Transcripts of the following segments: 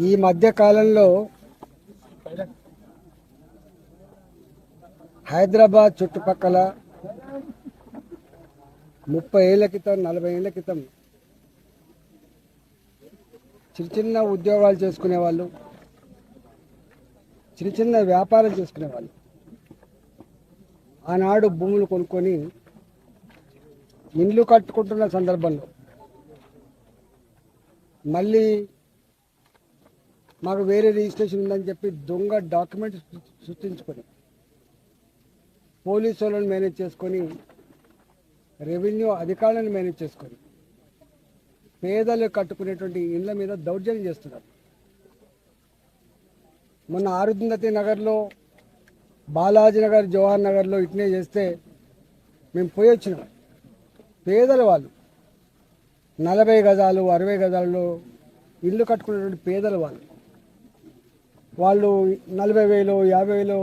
ఈ మధ్య కాలంలో హైదరాబాద్ చుట్టుపక్కల 30 ఏళ్ల క్రితం 40 ఏళ్ల క్రితం చిన్న ఉద్యోగాలు చేసుకునే వాళ్ళు, చిన్న వ్యాపారం చేసుకునే వాళ్ళు ఆనాడు భూములు కొనుక్కొని ఇండ్లు కట్టుకుంటున్న సందర్భంలో మళ్ళీ మాకు వేరే రిజిస్ట్రేషన్ ఉందని చెప్పి దొంగ డాక్యుమెంట్స్ సృష్టించుకొని పోలీసు వాళ్ళని మేనేజ్ చేసుకొని రెవెన్యూ అధికారులను మేనేజ్ చేసుకొని పేదలు కట్టుకునేటువంటి ఇళ్ల మీద దౌర్జన్యం చేస్తున్నారు. మొన్న అరుంధతి నగర్లో, బాలాజీ నగర్, జవహర్ నగర్లో ఇట్నే చేస్తే మేము పోయి వచ్చినాం. పేదల వాళ్ళు 40 గజాలు 60 గజాలలో ఇల్లు కట్టుకునేటువంటి పేదల వాళ్ళు 40,000 50,000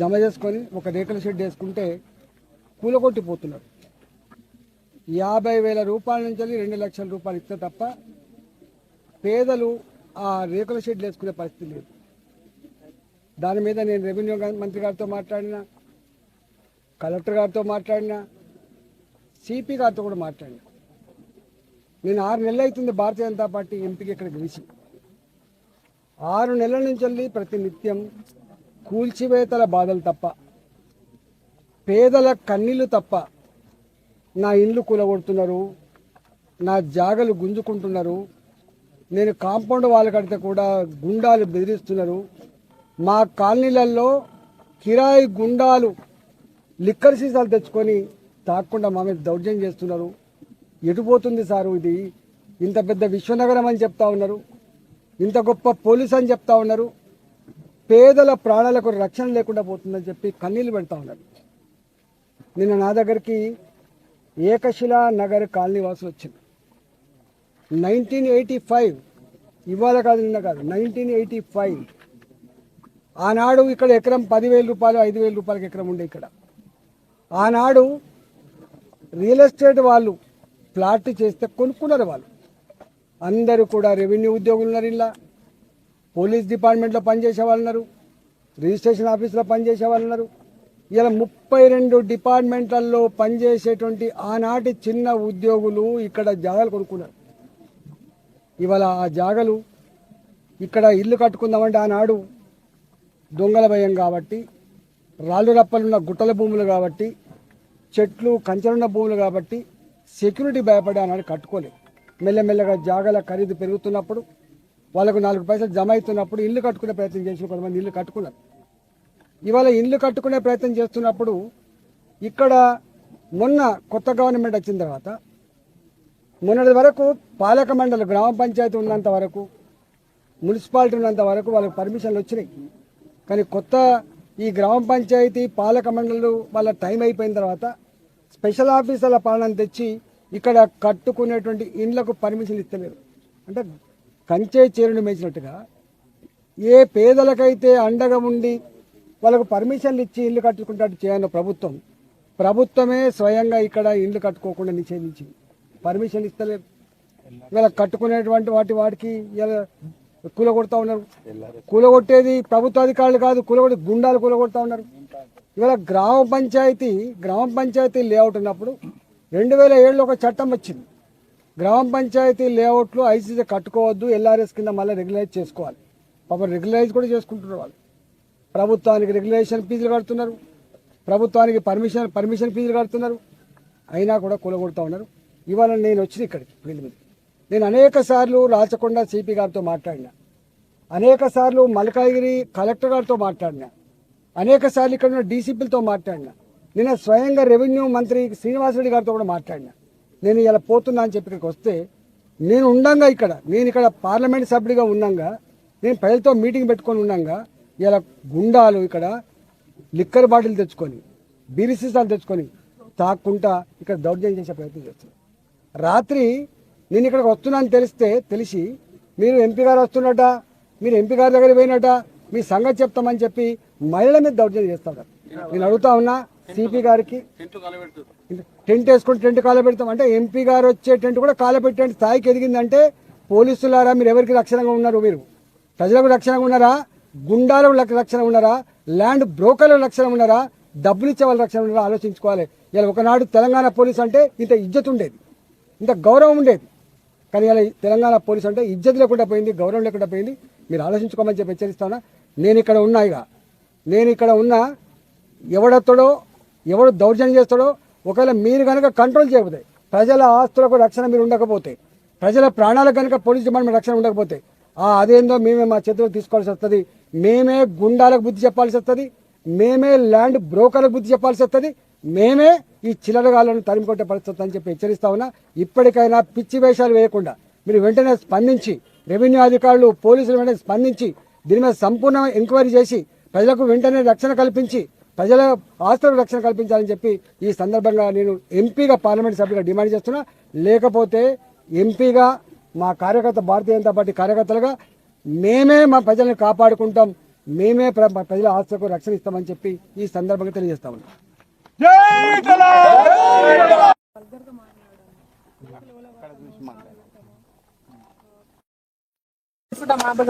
జమ చేసుకొని ఒక రేకుల షెడ్ వేసుకుంటే కూలగొట్టిపోతున్నారు. 50,000 రూపాయల నుంచి 2 లక్షల రూపాయలు ఇస్తే తప్ప పేదలు ఆ రేకుల షెడ్ వేసుకునే పరిస్థితి లేదు. దాని మీద నేను రెవెన్యూ మంత్రి గారితో మాట్లాడినా, కలెక్టర్ గారితో మాట్లాడినా, సిపి గారితో కూడా మాట్లాడినా. నేను 6 నెలలు అవుతుంది భారతీయ జనతా పార్టీ ఎంపీకి ఇక్కడ గెలిచి. 6 నెలల నుంచి ప్రతి నిత్యం కూల్చివేతల బాధలు తప్ప, పేదల కన్నీళ్లు తప్ప, నా ఇండ్లు కూలగొడుతున్నారు, నా జాగలు గుంజుకుంటున్నారు, నేను కాంపౌండ్ వాళ్ళు కడితే కూడా గుండాలు బెదిరిస్తున్నారు, మా కాలనీలలో కిరాయి గుండాలు లిక్కర్ సీసాలు తెచ్చుకొని తాకుండా మా మీద దౌర్జన్యం చేస్తున్నారు. ఎటుపోతుంది సారు ఇది? ఇంత పెద్ద విశ్వనగరం అని చెప్తా ఉన్నారు, ఇంత గొప్ప పోలీస్ అని చెప్తా ఉన్నారు, పేదల ప్రాణాలకు రక్షణ లేకుండా పోతుందని చెప్పి కన్నీళ్లు పెడతా ఉన్నారు. నిన్న నా దగ్గరికి ఏకశిలా నగర్ కాలనీ వాసులు వచ్చింది. 1985, ఇవాళ కాదు నిన్న కాదు, 1985 ఆనాడు ఇక్కడ ఎకరం 10,000 రూపాయలు 5,000 రూపాయలకి ఎకరం ఉండే. ఇక్కడ ఆనాడు రియల్ ఎస్టేట్ వాళ్ళు ప్లాట్ చేస్తే కొనుక్కున్నారు. వాళ్ళు అందరూ కూడా రెవెన్యూ ఉద్యోగులు ఉన్నారు, ఇలా పోలీస్ డిపార్ట్మెంట్లో పనిచేసే వాళ్ళు ఉన్నారు, రిజిస్ట్రేషన్ ఆఫీస్లో పనిచేసే వాళ్ళు ఉన్నారు. ఇలా 32 డిపార్ట్మెంట్లలో పనిచేసేటువంటి ఆనాటి చిన్న ఉద్యోగులు ఇక్కడ జాగాలు కొనుక్కున్నారు. ఇవాళ ఆ జాగాలు ఇక్కడ ఇల్లు కట్టుకుందామంటే ఆనాడు దొంగల భయం కాబట్టి, రాళ్ళు రప్పలున్న గుట్టల భూములు కాబట్టి, చెట్లు కంచెలున్న భూములు కాబట్టి సెక్యూరిటీ భయపడి ఆనాడు కట్టుకోలేదు. మెల్లమెల్లగా జాగాల ఖరీదు పెరుగుతున్నప్పుడు, వాళ్ళకు 4 పైసలు జమ అవుతున్నప్పుడు ఇల్లు కట్టుకునే ప్రయత్నం చేసిన కొంతమంది ఇల్లు కట్టుకున్నారు. ఇవాళ ఇల్లు కట్టుకునే ప్రయత్నం చేస్తున్నప్పుడు ఇక్కడ మొన్న కొత్త గవర్నమెంట్ వచ్చిన తర్వాత మొన్నటి వరకు పాలక మండలి గ్రామ పంచాయతీ ఉన్నంత వరకు, మున్సిపాలిటీ ఉన్నంత వరకు వాళ్ళకి పర్మిషన్లు వచ్చినాయి. కానీ కొత్త ఈ గ్రామ పంచాయతీ పాలక మండలి వాళ్ళ టైం అయిపోయిన తర్వాత స్పెషల్ ఆఫీసర్ల పాలనను తెచ్చి ఇక్కడ కట్టుకునేటువంటి ఇండ్లకు పర్మిషన్ ఇస్తలేరు. అంటే కంచే చేరుని మేచినట్టుగా ఏ పేదలకైతే అండగా ఉండి వాళ్ళకు పర్మిషన్లు ఇచ్చి ఇల్లు కట్టుకుంటాడు చేయన్న ప్రభుత్వమే స్వయంగా ఇక్కడ ఇల్లు కట్టుకోకుండా నిషేధించింది. పర్మిషన్ ఇస్తలేరు. ఇవాళ కట్టుకునేటువంటి వాటికి ఇలా కూలగొడతా ఉన్నారు. కూలగొట్టేది ప్రభుత్వ అధికారులు కాదు, కూలగొట్టి గుండాలు కూలగొడతా ఉన్నారు. ఇవాళ గ్రామ పంచాయతీ లేఅవుట్ ఉన్నప్పుడు 2007లో ఒక చట్టం వచ్చింది. గ్రామ పంచాయతీ లేఅవుట్లు ఐసీసీ కట్టుకోవద్దు, ఎల్ఆర్ఎస్ కింద మళ్ళీ రెగ్యులైజ్ చేసుకోవాలి. పాపం రెగ్యులైజ్ కూడా చేసుకుంటున్నారు. వాళ్ళు ప్రభుత్వానికి రెగ్యులేషన్ ఫీజులు కడుతున్నారు, ప్రభుత్వానికి పర్మిషన్ ఫీజులు కడుతున్నారు, అయినా కూడా కూలగొడతా ఉన్నారు. ఇవాళ నేను వచ్చిన ఇక్కడికి ఫీల్డ్ మీద నేను అనేక సార్లు రాచకొండ సిపి గారితో మాట్లాడినా, అనేక సార్లు మల్కాగిరి కలెక్టర్ గారితో మాట్లాడినా, అనేక సార్లు ఇక్కడ ఉన్న డీసీపీలతో మాట్లాడినా, నిన్న స్వయంగా రెవెన్యూ మంత్రి శ్రీనివాసరెడ్డి గారితో కూడా మాట్లాడినా. నేను ఇలా పోతున్నా అని చెప్పి ఇక్కడికి వస్తే నేను ఇక్కడ పార్లమెంట్ సభ్యుడిగా ఉన్నాగా, నేను ప్రజలతో మీటింగ్ పెట్టుకొని ఉన్నాగా ఇలా గుండాలు ఇక్కడ లిక్కర్ బాటిల్ తెచ్చుకొని, బీరీ సీసాలు తెచ్చుకొని తాక్కుంటా ఇక్కడ దౌర్జన్యం చేసే ప్రయత్నం చేస్తున్నారు. రాత్రి నేను ఇక్కడికి వస్తున్నాను తెలిసి మీరు ఎంపీ గారు వస్తున్నట, మీరు ఎంపీ గారి దగ్గర పోయినట, మీ సంగతి చెప్తామని చెప్పి మహిళల మీద దౌర్జన్యం చేస్తారు. నేను అడుగుతా ఉన్నా సిపి గారికి, టెంట్ వేసుకొని టెంట్ కాలబెడతాం అంటే ఎంపీ గారు వచ్చే టెంట్ కూడా కాలబెట్టే స్థాయికి ఎదిగిందంటే పోలీసులారా మీరు ఎవరికి రక్షణగా ఉన్నారు? ప్రజలకు రక్షణగా ఉన్నారా, గుండాలకు రక్షణ ఉన్నారా, ల్యాండ్ బ్రోకర్లకు రక్షణ ఉన్నారా, డబ్బులు ఇచ్చే వాళ్ళ రక్షణ ఉన్నారా ఆలోచించుకోవాలి. ఇలా ఒకనాడు తెలంగాణ పోలీసు అంటే ఇంత ఇజ్జత్ ఉండేది, ఇంత గౌరవం ఉండేది. కానీ ఇలా తెలంగాణ పోలీసు అంటే ఇజ్జత్ లేకుండా పోయింది, గౌరవం లేకుండా పోయింది. మీరు ఆలోచించుకోమని చెప్పి హెచ్చరిస్తానా. నేను ఇక్కడ ఉన్నా ఎవడొస్తాడో ఎవడు దౌర్జన్యం చేస్తాడో, ఒకవేళ మీరు కనుక కంట్రోల్ చేయకపోతే, ప్రజల ఆస్తులకు రక్షణ మీరు ఉండకపోతే, ప్రజల ప్రాణాలకు కనుక పోలీస్ డిపార్ట్మెంట్ రక్షణ ఉండకపోతే, అదేందో మేమే మా చేతులకు తీసుకోవాల్సి వస్తుంది. మేమే గుండాలకు బుద్ధి చెప్పాల్సి వస్తుంది, మేమే ల్యాండ్ బ్రోకర్లకు బుద్ధి చెప్పాల్సి వస్తుంది, మేమే ఈ చిల్లరగాళ్ళను తరిమికొట్టే పరిస్థితి అని చెప్పి హెచ్చరిస్తా ఉన్నా. ఇప్పటికైనా పిచ్చి వేషాలు వేయకుండా మీరు వెంటనే స్పందించి, రెవెన్యూ అధికారులు పోలీసులు వెంటనే స్పందించి దీని మీద సంపూర్ణ ఎంక్వైరీ చేసి ప్రజలకు వెంటనే రక్షణ కల్పించి, ప్రజల ఆస్తులకు రక్షణ కల్పించాలని చెప్పి ఈ సందర్భంగా నేను ఎంపీగా, పార్లమెంట్ సభ్యుగా డిమాండ్ చేస్తున్నా. లేకపోతే ఎంపీగా మా కార్యకర్త, భారతీయ జనతా పార్టీ కార్యకర్తలుగా మేమే మా ప్రజల్ని కాపాడుకుంటాం, మేమే ప్రజల ఆస్తులకు రక్షణ ఇస్తామని చెప్పి ఈ సందర్భంగా తెలియజేస్తా ఉన్నాం.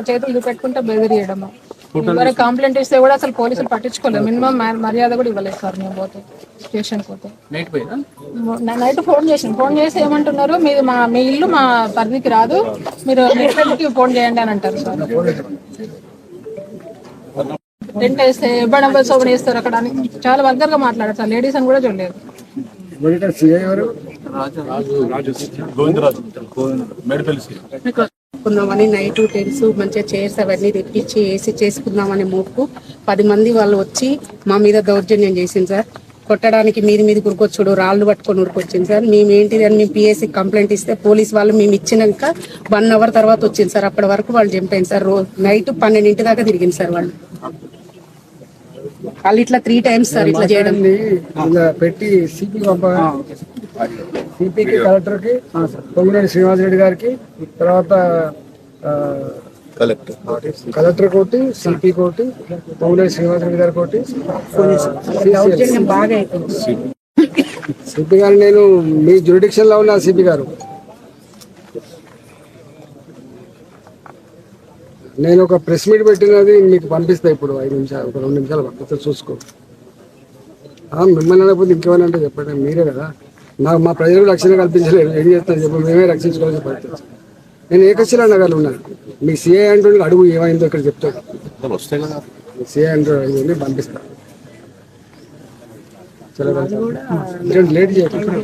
చేతులు చూపెట్టుకుంటే బెదిరియడము. వరకు కంప్లైంట్ ఇస్తే కూడా అసలు పోలీసులు పట్టించుకోలేదు, మినిమం మర్యాద కూడా ఇవ్వలేదు సార్. మేము పోతే స్టేషన్ పోతే నైట్ ఫోన్ చేసి ఏమంటున్నారు, మీ ఇల్లు మా పరిధికి రాదు, మీరు నెట్కి ఫోన్ చేయండి అని అంటారు సార్. టెంట్ వేస్తే ఎవ్వడం సోబని వేస్తారు అక్కడ అని చాలా వర్గర్గా మాట్లాడారు సార్. లేడీస్ అని కూడా చూడలేదు. చేసుకుందామని నైట్ టెన్స్ మంచిగా చైర్స్ అవన్నీ తెప్పించి ఏసీ చేసుకుందామని మూపు 10 మంది వాళ్ళు వచ్చి మా మీద దౌర్జన్యం చేసింది సార్. కొట్టడానికి మీది ఉరుకొచ్చుడు, రాళ్ళు పట్టుకొని ఉరుకొచ్చింది సార్. మేము ఏంటిది అని మేము పిఎస్సి కంప్లైంట్ ఇస్తే పోలీస్ వాళ్ళు మేము ఇచ్చినాక 1 అవర్ తర్వాత వచ్చింది సార్. అప్పటి వరకు వాళ్ళు చంపాయింది సార్. నైట్ 12 దాకా తిరిగింది సార్ వాళ్ళు ఇట్లా 3 టైమ్స్ సార్ ఇట్లా చేయడం పెట్టి సిపికి కలెక్టర్కి పొంగులేటి శ్రీనివాసరెడ్డి గారికి, తర్వాత కలెక్టర్ కోటి, సిపి కోటి, పొంగులేటి శ్రీనివాసరెడ్డి గారి కోటి, బాగా అవుతుంది. సిపి గారు, నేను మీ జ్యూరిడిక్షన్ లో ఉన్న సిపి గారు, నేను ఒక ప్రెస్ మీట్ పెట్టినది మీకు పంపిస్తా ఇప్పుడు 5 నిమిషాలు, ఒక 2 నిమిషాలు పంపిస్తా, చూసుకో. మిమ్మల్ని అనకపోతే ఇంకేమైనా అంటే చెప్పండి, మీరే కదా. నాకు మా ప్రజలకు రక్షణ కల్పించలేదు, ఏం చేస్తాను చెప్పి, మేమే రక్షించుకోవాల్సిన పరిస్థితి. నేను ఏకశిలా నగర్లో ఉన్నాను. మీ సిఐ అంటూ అడుగు ఏమైందో ఇక్కడ చెప్తాడు. సిఐ అంటూ పంపిస్తాను. చాలా లేట్ చేయకుండా